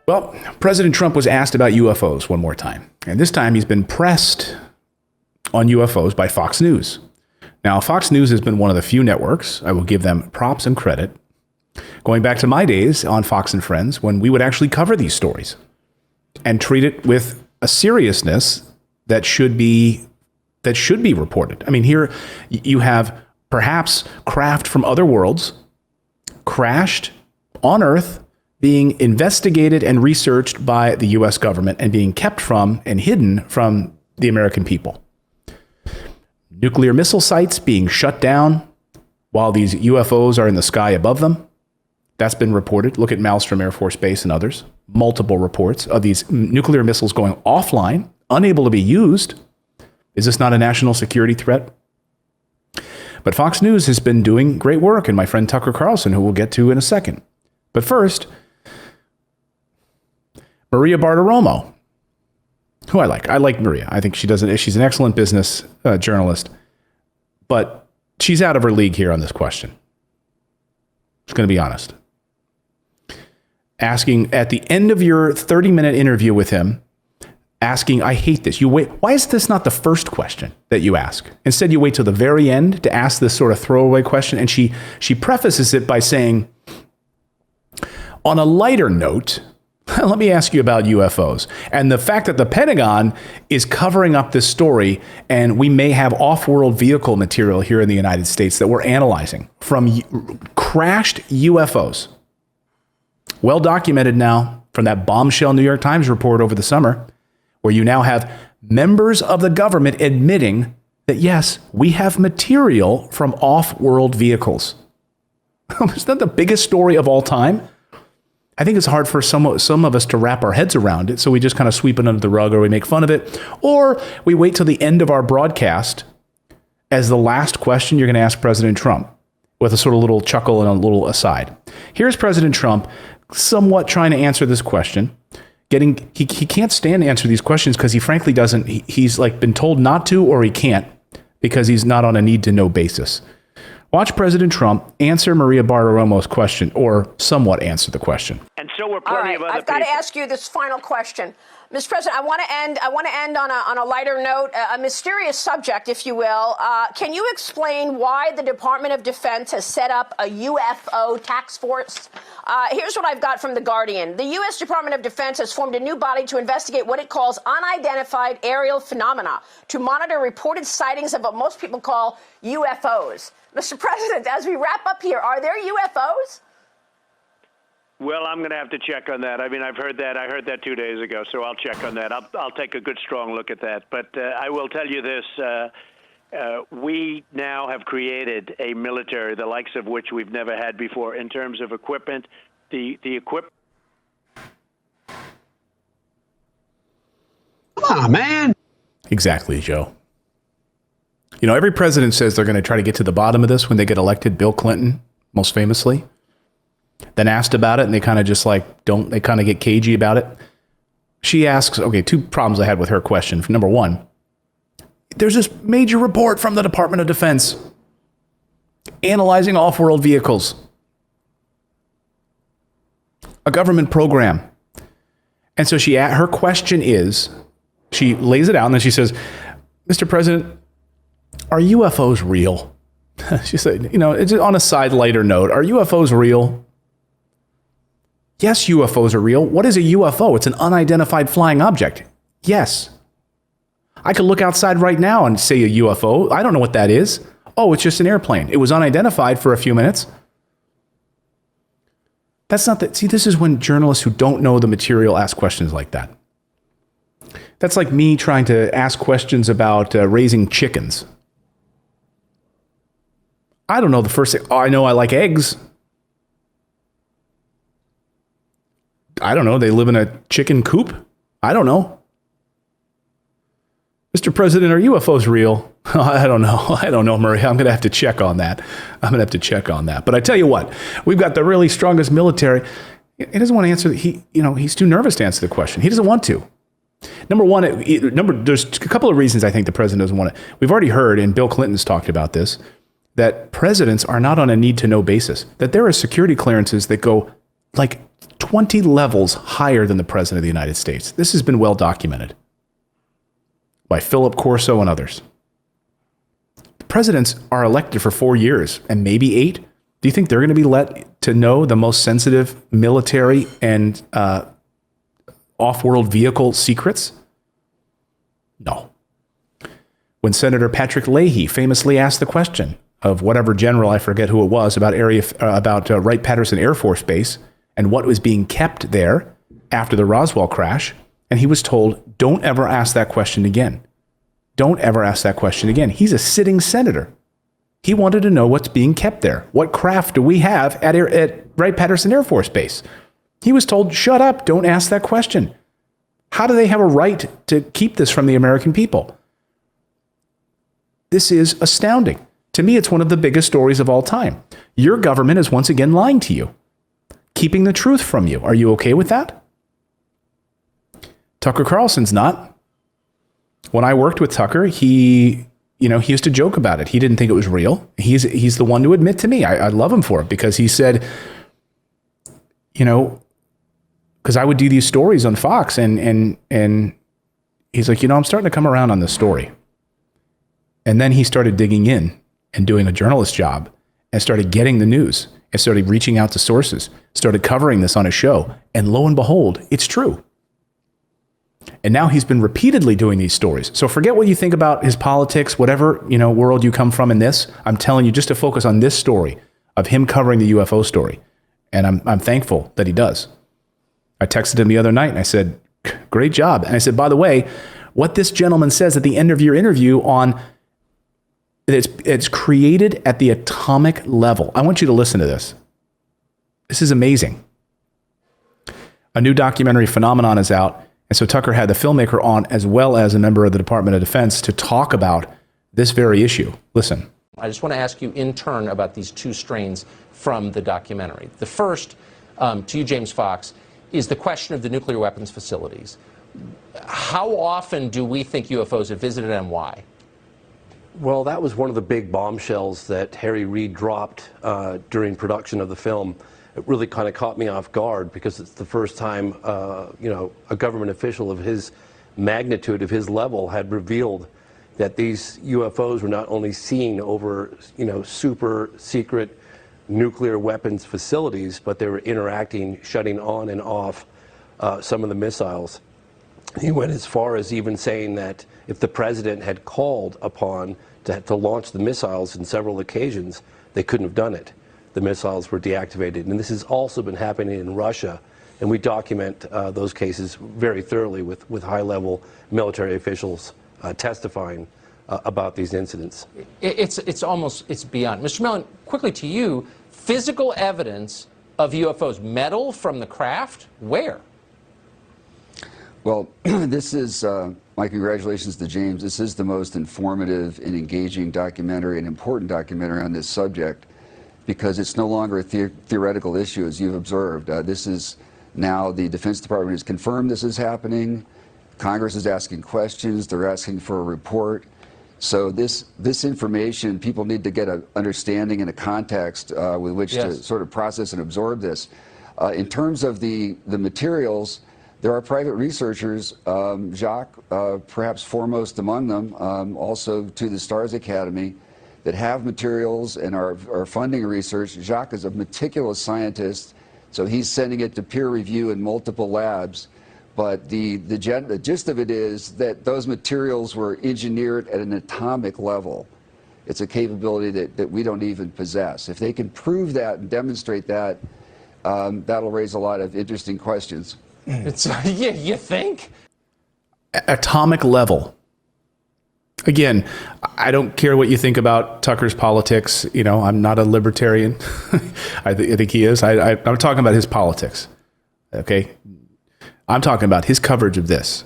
Well, President Trump was asked about UFOs one more time, and this time he's been pressed on UFOs by Fox News. Now, Fox News has been one of the few networks, I will give them props and credit, going back to my days on Fox and Friends when we would actually cover these stories and treat it with a seriousness that should be reported. I mean, here you have perhaps craft from other worlds crashed on Earth, being investigated and researched by the U.S. government and being kept from and hidden from the American people. Nuclear missile sites being shut down while these UFOs are in the sky above them. That's been reported. Look at Malmstrom Air Force Base and others. Multiple reports of these nuclear missiles going offline, unable to be used. Is this not a national security threat? But Fox News has been doing great work, and my friend Tucker Carlson, who we'll get to in a second. But first, Maria Bartiromo, who I like. I like Maria. I think she's an excellent business journalist, but she's out of her league here on this question. Just going to be honest. Asking at the end of your 30-minute interview with him, asking, I hate this. You wait. Why is this not the first question that you ask? Instead, you wait till the very end to ask this sort of throwaway question. And she prefaces it by saying, on a lighter note, let me ask you about UFOs and the fact that the Pentagon is covering up this story, and we may have off-world vehicle material here in the United States that we're analyzing from crashed UFOs. Well documented now from that bombshell New York Times report over the summer, where you now have members of the government admitting that, yes, we have material from off-world vehicles. Isn't that the biggest story of all time? I think it's hard for some of us to wrap our heads around it, so we just kind of sweep it under the rug, or we make fun of it, or we wait till the end of our broadcast as the last question you're going to ask President Trump, with a sort of little chuckle and a little aside. Here's President Trump somewhat trying to answer this question. He can't stand to answer these questions because he frankly doesn't. He's like been told not to, or he can't because he's not on a need-to-know basis. Watch President Trump answer Maria Bartiromo's question, or somewhat answer the question. And so were plenty of other I've got to ask you this final question. Mr. President, I want to end on a lighter note, a mysterious subject, if you will. Can you explain why the Department of Defense has set up a UFO task force? Here's what I've got from The Guardian. The U.S. Department of Defense has formed a new body to investigate what it calls unidentified aerial phenomena, to monitor reported sightings of what most people call UFOs. Mr. President, as we wrap up here, are there UFOs? Well, I'm going to have to check on that. I mean, I've heard that. I heard that 2 days ago, so I'll check on that. I'll take a good, strong look at that. But I will tell you this. We now have created a military, the likes of which we've never had before, in terms of equipment. The equipment. Come on, man. Exactly, Joe. You know, every president says they're going to try to get to the bottom of this when they get elected. Bill Clinton, most famously, then asked about it, and they kind of just they kind of get cagey about it. She asks, okay, two problems I had with her question. Number one, there's this major report from the Department of Defense analyzing off-world vehicles, a government program. And so her question is, she lays it out, and then she says, Mr. President, are UFOs real? She said, it's on a side lighter note. Are UFOs real? Yes, UFOs are real. What is a UFO? It's an unidentified flying object. Yes. I could look outside right now and say a UFO. I don't know what that is. Oh, it's just an airplane. It was unidentified for a few minutes. That's not that. See, this is when journalists who don't know the material ask questions like that. That's like me trying to ask questions about raising chickens. I don't know the first thing. Oh, I know I like eggs. I don't know. They live in a chicken coop. I don't know. Mr. President, are UFOs real? I don't know. I don't know, Maria. I'm going to have to check on that. But I tell you what, we've got the really strongest military. He doesn't want to answer. He's too nervous to answer the question. He doesn't want to. Number one, there's a couple of reasons I think the president doesn't want to. We've already heard, and Bill Clinton's talked about this, that presidents are not on a need-to-know basis, that there are security clearances that go like 20 levels higher than the President of the United States. This has been well documented by Philip Corso and others. Presidents are elected for 4 years and maybe 8. Do you think they're going to be let to know the most sensitive military and off-world vehicle secrets? No. When Senator Patrick Leahy famously asked the question of whatever general, I forget who it was, about Wright-Patterson Air Force Base and what was being kept there after the Roswell crash, and he was told, don't ever ask that question again. Don't ever ask that question again. He's a sitting senator. He wanted to know what's being kept there. What craft do we have at Wright-Patterson Air Force Base? He was told, shut up, don't ask that question. How do they have a right to keep this from the American people? This is astounding. To me, it's one of the biggest stories of all time. Your government is once again lying to you, keeping the truth from you. Are you okay with that? Tucker Carlson's not. When I worked with Tucker, he used to joke about it. He didn't think it was real. He's the one to admit to me. I love him for it, because he said, because I would do these stories on Fox, and he's like, I'm starting to come around on this story. And then he started digging in and doing a journalist job and started getting the news and started reaching out to sources, started covering this on his show. And lo and behold, it's true. And now he's been repeatedly doing these stories. So forget what you think about his politics, whatever, world you come from in this. I'm telling you just to focus on this story of him covering the UFO story. And I'm thankful that he does. I texted him the other night and I said, great job. And I said, by the way, what this gentleman says at the end of your interview on it's created at the atomic level. I want you to listen to this. This is amazing. A new documentary, Phenomenon, is out. And so Tucker had the filmmaker on, as well as a member of the Department of Defense, to talk about this very issue. Listen. I just want to ask you in turn about these 2 strains from the documentary. The first, to you, James Fox, is the question of the nuclear weapons facilities. How often do we think UFOs have visited, and why? Well, that was one of the big bombshells that Harry Reid dropped during production of the film. It really kind of caught me off guard, because it's the first time, a government official of his magnitude, of his level, had revealed that these UFOs were not only seen over, super secret nuclear weapons facilities, but they were interacting, shutting on and off some of the missiles. He went as far as even saying that if the president had called upon to launch the missiles in several occasions, they couldn't have done it. The missiles were deactivated. And this has also been happening in Russia. And we document those cases very thoroughly with high-level military officials testifying about these incidents. It's beyond. Mr. Mellon, quickly to you, physical evidence of UFOs, metal from the craft, where? Well, this is, my congratulations to James. This is the most informative and engaging documentary, and important documentary on this subject, because it's no longer a theoretical issue, as you've observed. This is now, the Defense Department has confirmed this is happening. Congress is asking questions. They're asking for a report. So this information, people need to get an understanding and a context with which to sort of process and absorb this. In terms of the materials, there are private researchers, Jacques, perhaps foremost among them, also to the Stars Academy, that have materials and are funding research. Jacques is a meticulous scientist, so he's sending it to peer review in multiple labs. But the gist of it is that those materials were engineered at an atomic level. It's a capability that we don't even possess. If they can prove that and demonstrate that, that'll raise a lot of interesting questions. You think? Atomic level. Again, I don't care what you think about Tucker's politics. I'm not a libertarian. I think he is. I'm talking about his politics. Okay? I'm talking about his coverage of this.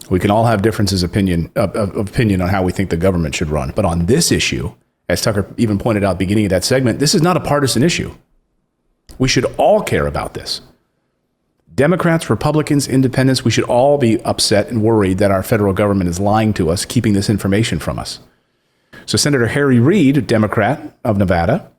We can all have differences of opinion on how we think the government should run. But on this issue, as Tucker even pointed out at the beginning of that segment, this is not a partisan issue. We should all care about this. Democrats, Republicans, independents, we should all be upset and worried that our federal government is lying to us, keeping this information from us. So Senator Harry Reid, a Democrat of Nevada,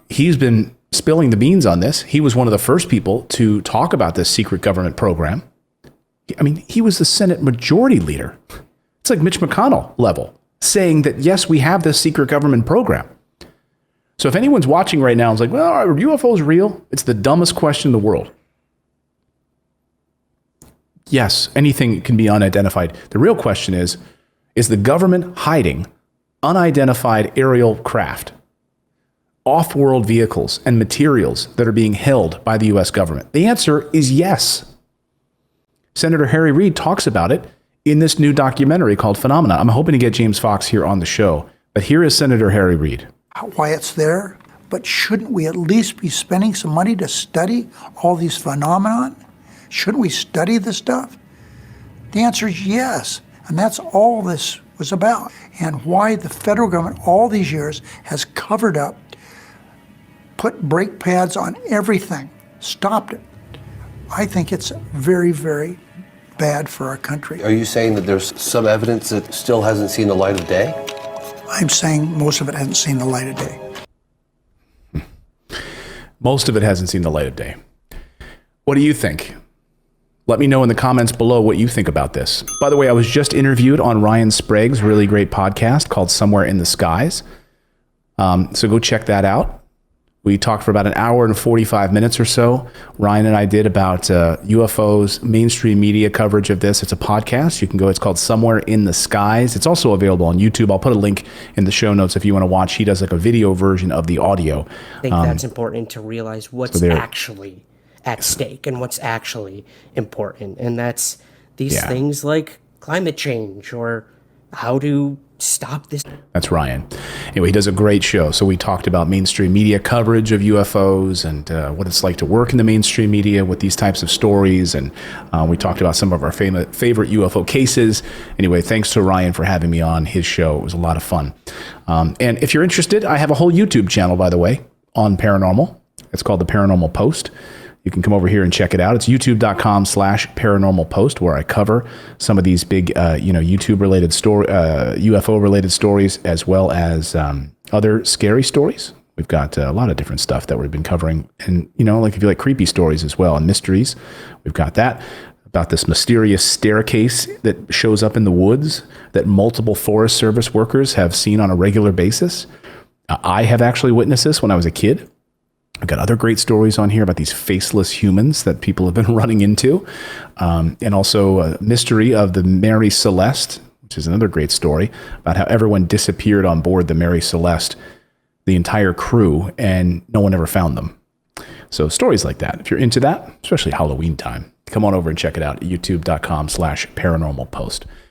he's been spilling the beans on this. He was one of the first people to talk about this secret government program. I mean, he was the Senate Majority Leader. It's like Mitch McConnell level, saying that, yes, we have this secret government program. So if anyone's watching right now and is like, well, are UFOs real? It's the dumbest question in the world. Yes, anything can be unidentified. The real question is the government hiding unidentified aerial craft, off-world vehicles, and materials that are being held by the U.S. government? The answer is yes. Senator Harry Reid talks about it in this new documentary called Phenomena. I'm hoping to get James Fox here on the show, but here is Senator Harry Reid. Why it's there, but shouldn't we at least be spending some money to study all these phenomenon? Shouldn't we study this stuff? The answer is yes, and that's all this was about, and why the federal government all these years has covered up, put brake pads on everything, stopped it. I think it's very, very bad for our country. Are you saying that there's some evidence that still hasn't seen the light of day? I'm saying most of it hasn't seen the light of day. Most of it hasn't seen the light of day. What do you think? Let me know in the comments below what you think about this. By the way, I was just interviewed on Ryan Sprague's really great podcast called Somewhere in the Skies. So go check that out. We talked for about an hour and 45 minutes or so. Ryan and I did about UFOs, mainstream media coverage of this. It's a podcast. You can go, it's called Somewhere in the Skies. It's also available on YouTube. I'll put a link in the show notes if you want to watch. He does like a video version of the audio. I think that's important to realize what's actually at stake and what's actually important. And that's these things like climate change or how to stop this. That's Ryan. Anyway, he does a great show. So we talked about mainstream media coverage of UFOs and what it's like to work in the mainstream media with these types of stories. And we talked about some of our favorite UFO cases. Anyway, thanks to Ryan for having me on his show. It was a lot of fun. And if you're interested, I have a whole YouTube channel, by the way, on paranormal. It's called The Paranormal Post. You can come over here and check it out. It's youtube.com/paranormal post, where I cover some of these big, YouTube-related UFO-related stories, as well as other scary stories. We've got a lot of different stuff that we've been covering. And, like if you like creepy stories as well and mysteries, we've got that. About this mysterious staircase that shows up in the woods that multiple Forest Service workers have seen on a regular basis. I have actually witnessed this when I was a kid. I've got other great stories on here about these faceless humans that people have been running into. And also a mystery of the Mary Celeste, which is another great story about how everyone disappeared on board the Mary Celeste, the entire crew, and no one ever found them. So stories like that. If you're into that, especially Halloween time, come on over and check it out at youtube.com/paranormal post.